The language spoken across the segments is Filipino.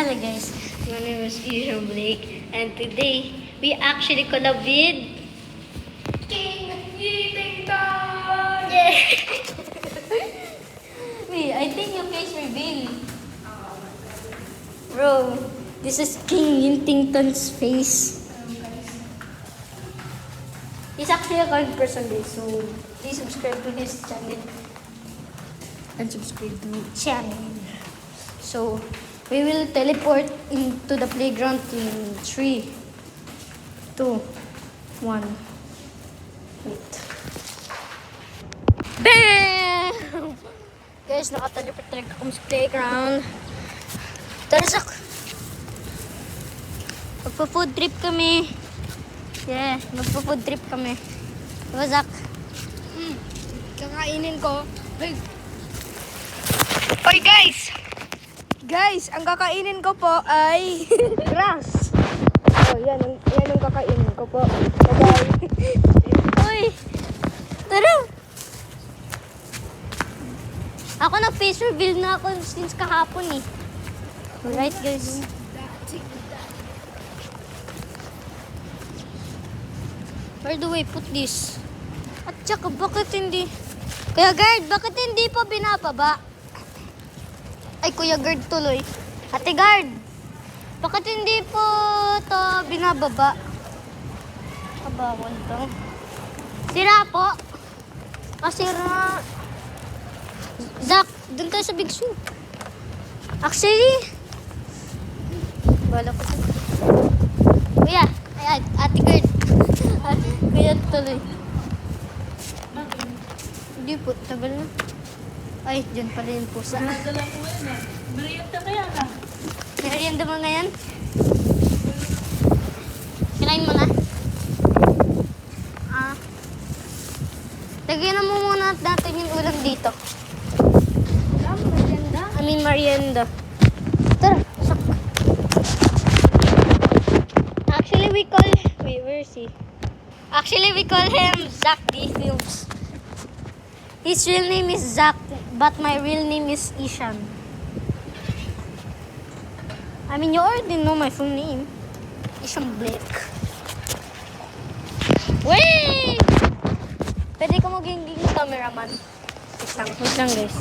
Hello guys, my name is Ishan Blake and today we actually collab with King Eating Time! Yeah! Wait, I think your face reveal. Bro, this is King Yintington's face. He's actually a kind person guys, so please subscribe to his channel. And subscribe to my channel. So, we will teleport into the playground in 3, 2, 1. Wait. BAM! Guys, nakateleport talaga kami sa playground. Tara, Zak! Magpa-food trip kami. Yeah, magpa-food trip kami. Diba, Zak? Kakainin ko. Hoy guys! Guys, ang kakainin ko po ay grass. Oh, yan ang kakainin ko po. Bye-bye. Uy! Tara! Ako na-face reveal na ako since kahapon eh. Alright guys. Where do we put this? At saka bakit hindi? Kuya Guard, bakit hindi pa binababa? Ay, Kuya Guard tuloy. Ate Guard, bakit hindi po to binababa? Kabawal to. Sira po. Sira. Zak, dun tayo sa Big Soup. Actually, bala ko to. Kuya, ay, Ate Guard. Kuya tuloy. Hindi po, tagal na. Ay, dyan pala yung pusa. Dala ko yun eh. Merienda kaya ka? Merienda mo ngayon? Kinain mo na? Lagyan na mo muna natin yung ulam dito. Merienda? Merienda. Tara, sak. Actually, we call... Wait, where is he? Actually, we call him Zach D. Films. His real name is Zach, but my real name is Ishan. I mean, you already know my full name. Ishan Blake. Wait! Pwede ko maging cameraman. Wait lang guys.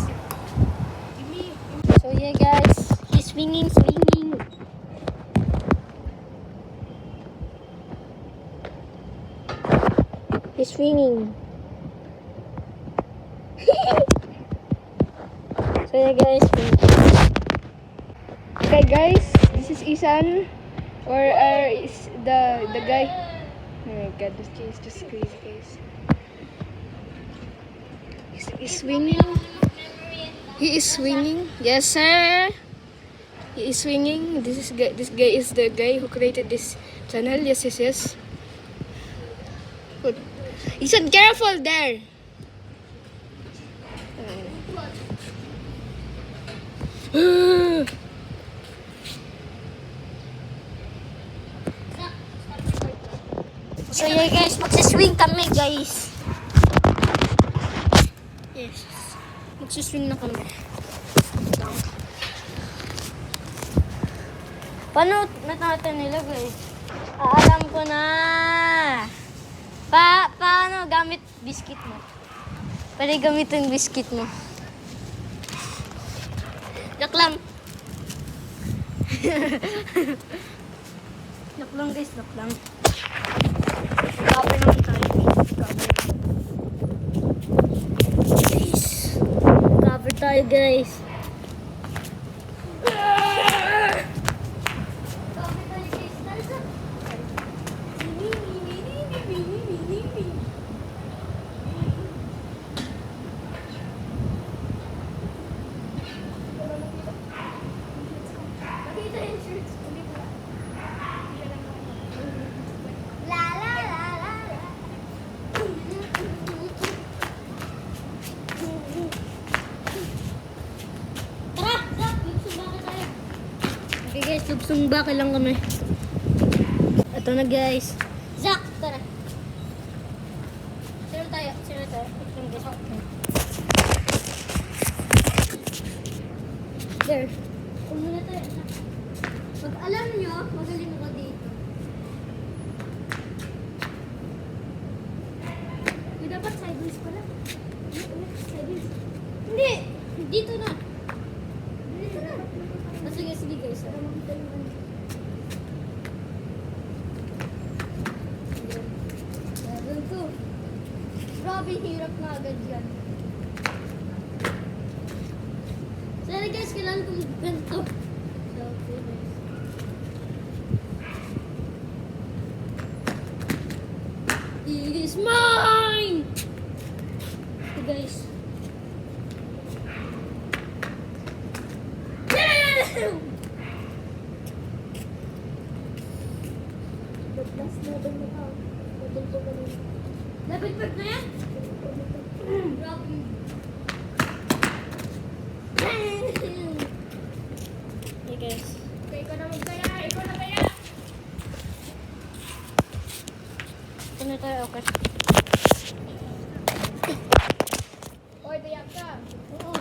So yeah guys, he's swinging. He's swinging. So yeah guys. Okay guys, this is Isan. Or is the guy. Oh my god, this kid is just crazy guys. He's swinging. He is swinging. Yes sir. He is swinging. This guy is the guy who created this channel. Yes. Good. Isan, careful there. So yeah guys, magsiswing kami guys. Yes. Magsiswing na kami. Paano natin nilagay? Alam ko na. Paano gamit biscuit mo? Pwede gamitin biscuit mo. Joke lang. Joke lang guys, joke lang. Cover naman tayo. Guys. Cover tayo guys. Okay guys, subsumba ka lang kami. Ito na guys. Zach, tara. Sino tayo? There. Kung muna tayo. Pag alam nyo, magaling ako dito. May dapat sideways pala. Sideways. Hindi! Dito na. Dito na. Sige, sige guys. Para makita yung ano. Level 2. Grabe, hirap na agad yan. Sorry guys, kailangan kong ganito. So, okay guys. It is mine! Okay guys. Level 5 na yan? Grabe. Hey guys. Okay, ikaw na magkaya. Ikaw na kaya. Ito na tayo, okay. Oy, tiyak ka. Oo.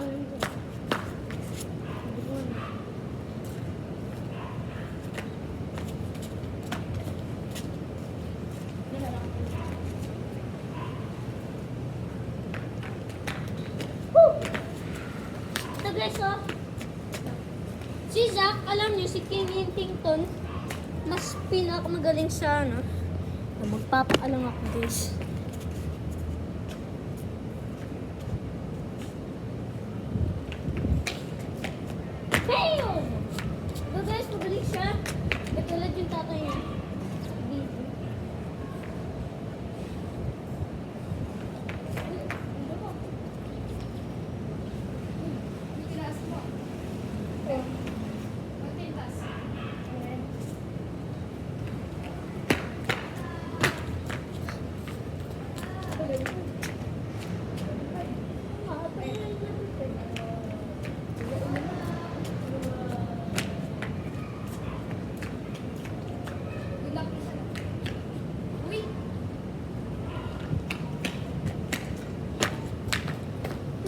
Ito guys, oh. Si Zach, alam niyo, si King Hintington, mas pinakamagaling sa ano. Magpapaalang ako guys. Bam! Ito guys, magaling siya. Katulad yung tatay niya. Dito.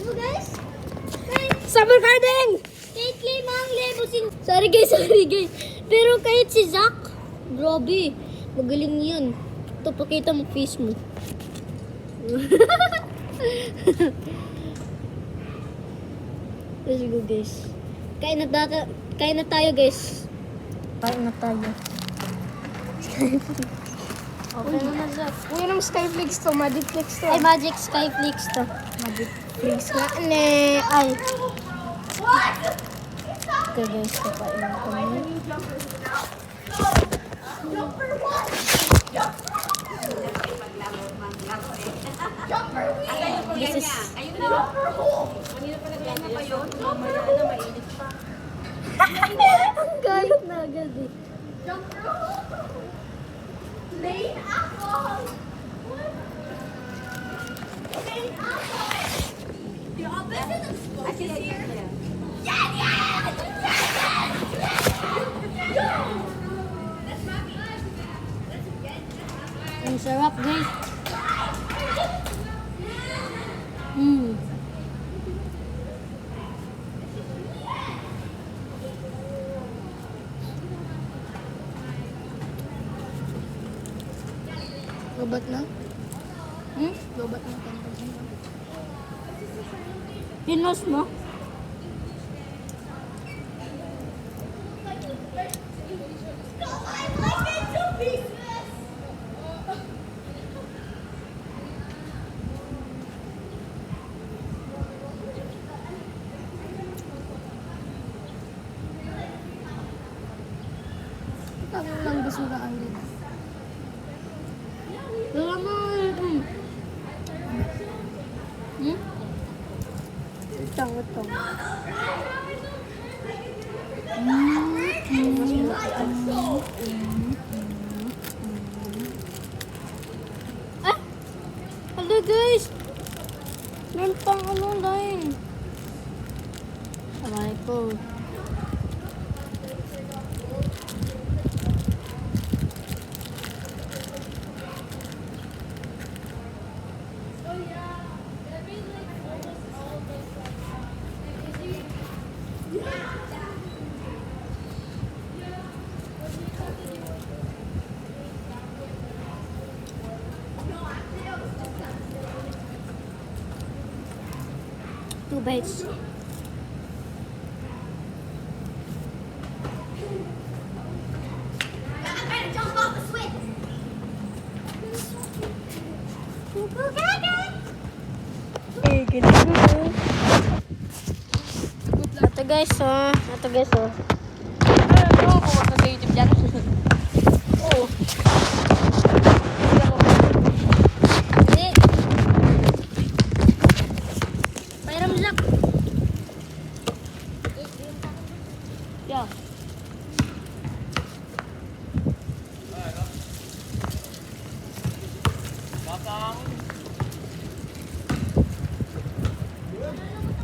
Ano guys? Summer garden! Kahit 5,000 Sorry guys. Pero kahit si Zach, grabe, magaling yun. Ito, pakita mo face mo. Let's go guys. Kain na tayo guys. Kain na tayo. Okay naman Zach. Uy, anong Skyflix to? Magicflix to. Ay, Magic Skyflix to. Magicflix nga. Ay. Okay guys, kakain na kami. This is... Ang galit na agad eh. Main apple! Main apple! The opposite of smoke is here. Yeah, yeah! That's Rocky. That's again. Ang sarap guys. Mmm. Lobat na? Hmm? Lobat na. Pinos mo? I like it to pieces! Parang lang gusto na ang dito. Wala mo. Hmm? Utang. Ah! Hello guys! Meron pang ano line. Aray po. bites. I'm trying to jump off the switch. Eh, ganun. Ito guys, oh. Ito guys, oh. Ano ko sa YouTube dyan? Oo. Hindi. Pairam lang. Yeah.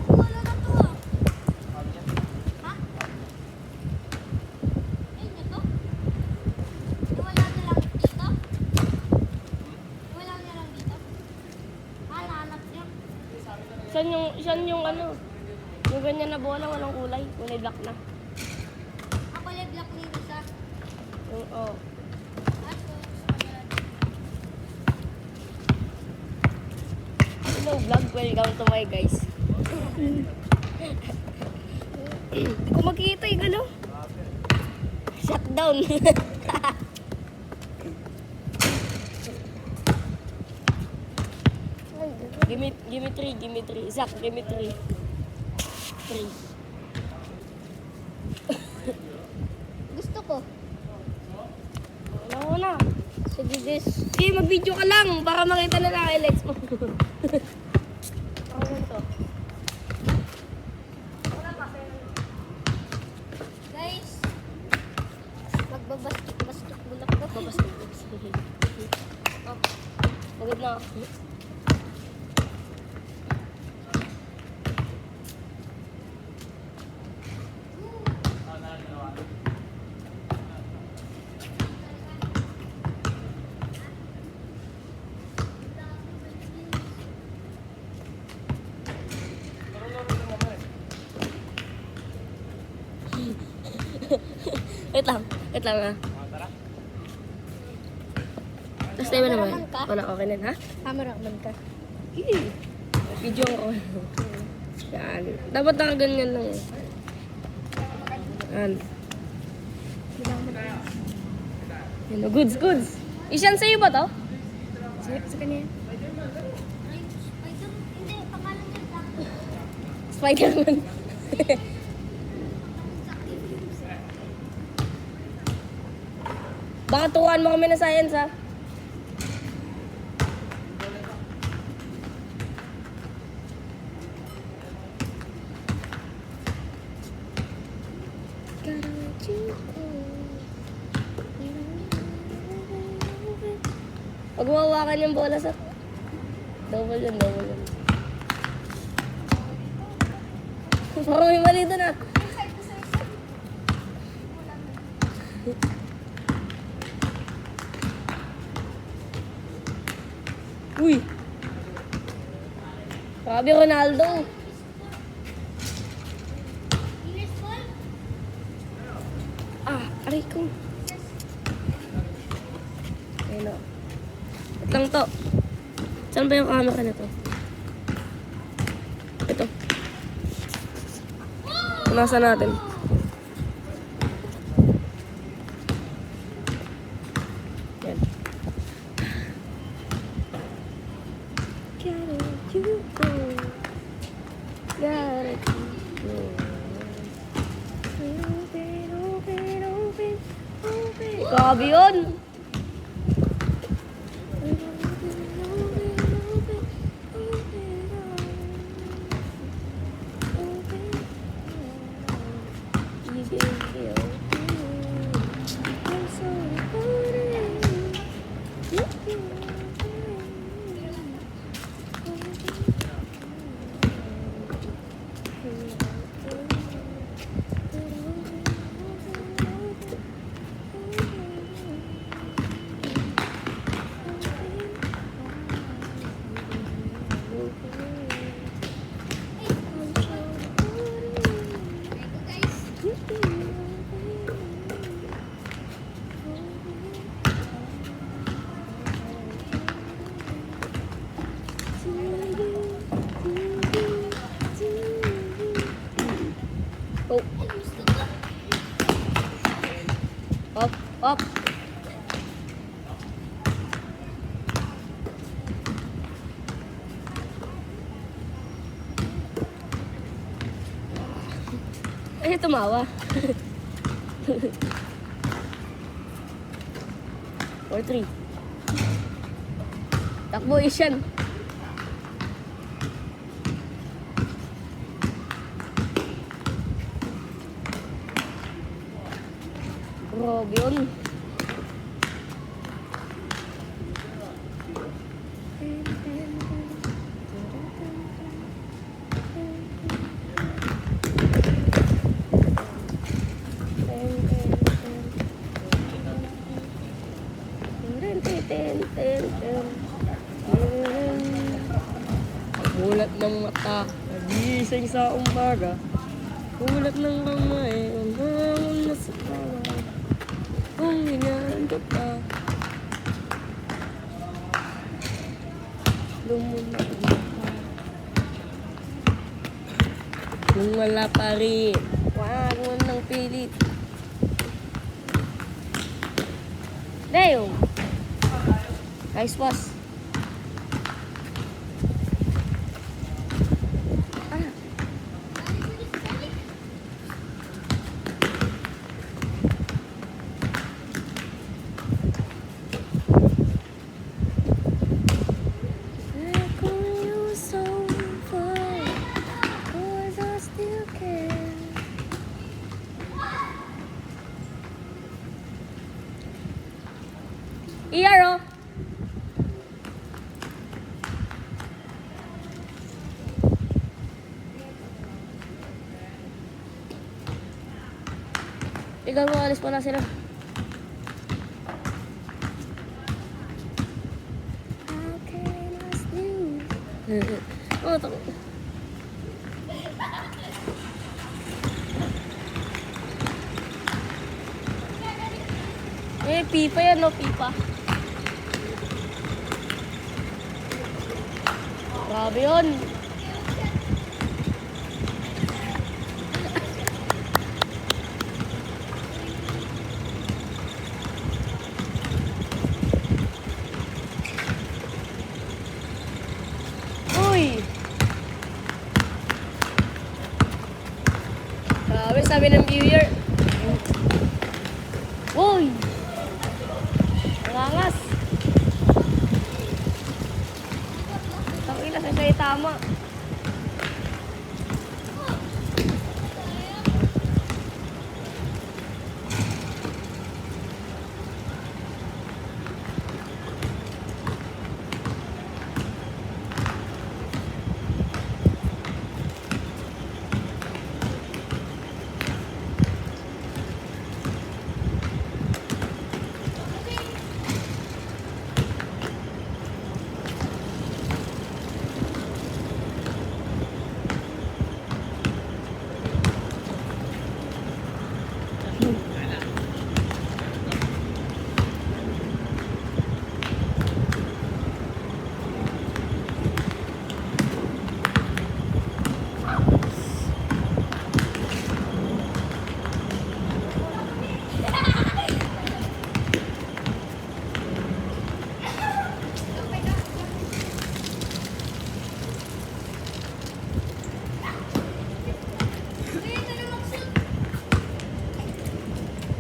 Wala na to. Ha? Ayun na to? Wala na lang dito? Wala na lang dito? Hanap niya. Saan yung ano? Yung ganyan na bola, walang kulay. Kulay black na. Ako yung block nito siya. Yung, oh. Hello vlog, welcome to my guys. Hindi ko makikita yung ano. Shutdown. Give me three. Zach, give me three. Three. Gusto ko. Wala ko na. Sige guys. Sige, mag-video ka lang para makita na lang highlights mo. Ano to? Guys. Magbabastik-bastik bulak ko. Oh, pagod na. Wait lang ah. Tapos tayo ba naman? Cameraman ka? Wala, okay na, ha? Cameraman ka. Sige. Video ko. Yan. Dapat nakaganyan lang eh. Yan. Yan, oh, goods. Isyan sa'yo ba to? Sa kanya yan. Hindi, pangalan niya Zach. Spider-Man. Baka turuan mo kami na science, ha? Pag mawawakan yung bola sa... Double yun. Parang may mali doon, ah. Uy! Grabe, Ronaldo. Aray ko. Ayun o. Wait lang to. Saan ba yung camera na to? Ito. Punasan natin. Yan. Gotta let you go. Gotta let you go. Open. Grabe yun. Up, up. Ay, tumawa. 4-3. Takbo, Isyan. Grabe yun. Mulat ng mata, nagising sa umaga. Mulat ng kamay, ang hamon na sa tawa. Kung hinahanda pa, lumunod pa. Kung wala pa rin, wag mo nang pilit. Deo! Nice pass. Iyaro. Ikaw mo, alis pa na sila. How can I sleep? Oh, tako. Pipa yan, no? Pipa. Grabe yun. Uy! Grabe, sabi ng viewer. Uy! Nangangas. Tangina, sa'yo tama.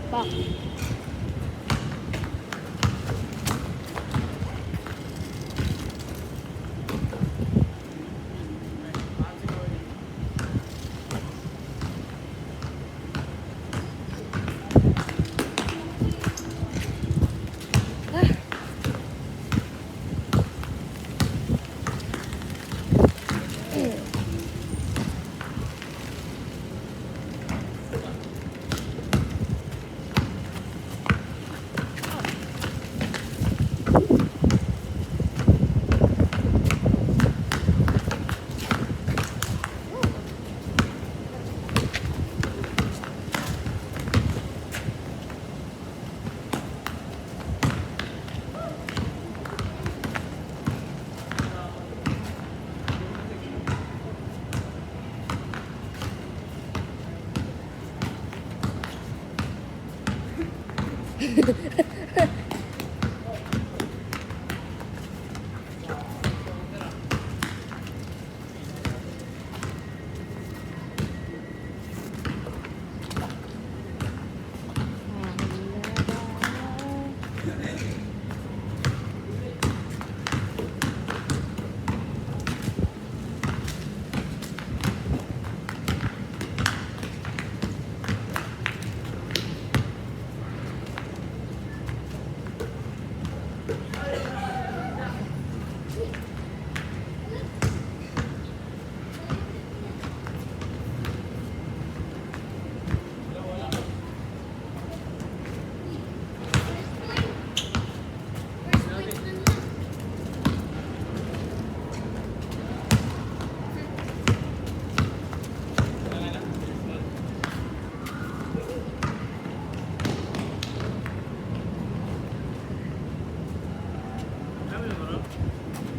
Pa.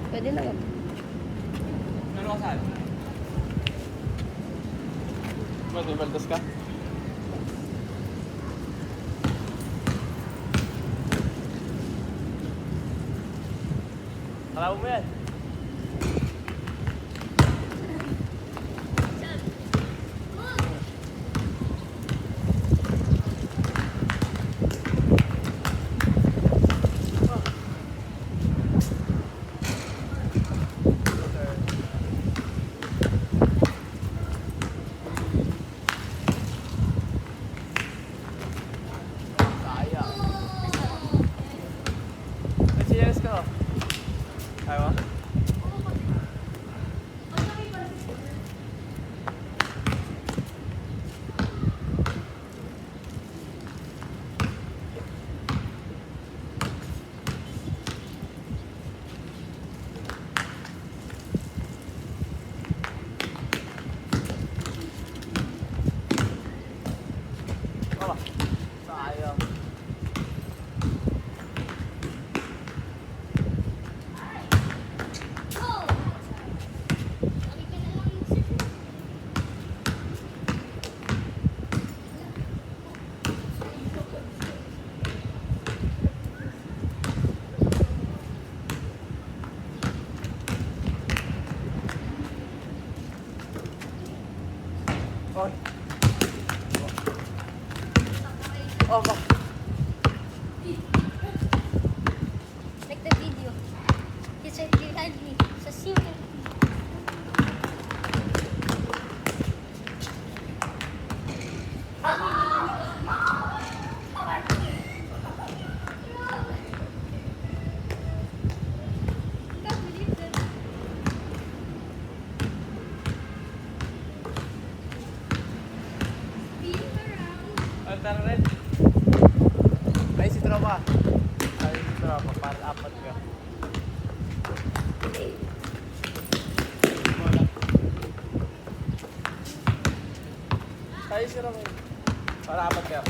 Pwede naman. Ano ka saan? May baldas ka? Alam mo yan? Nag-cheers ka? Ayaw? Wala. Sayang. Oy. Oh, bak. Like the video. He said he had me. So see you. Ano tara rin? Ay, si Tropa. Ay, si Tropa. Para apat ka. Ay, si Tropa. Para apat ka.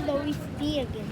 Hello, it's me again.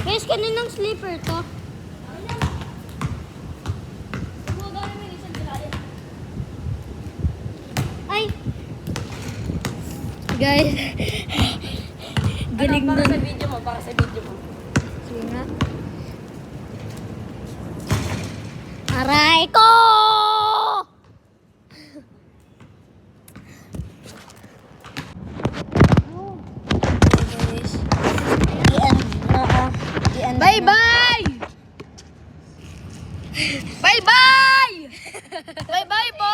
Guys, kaninang sleeper to? Ay! Guys, galing Para nun. sa video mo, para sa video mo. Sige nga. Aray ko! Guys, i-end na. I-end na. Bye-bye! Bye-bye! Bye-bye po!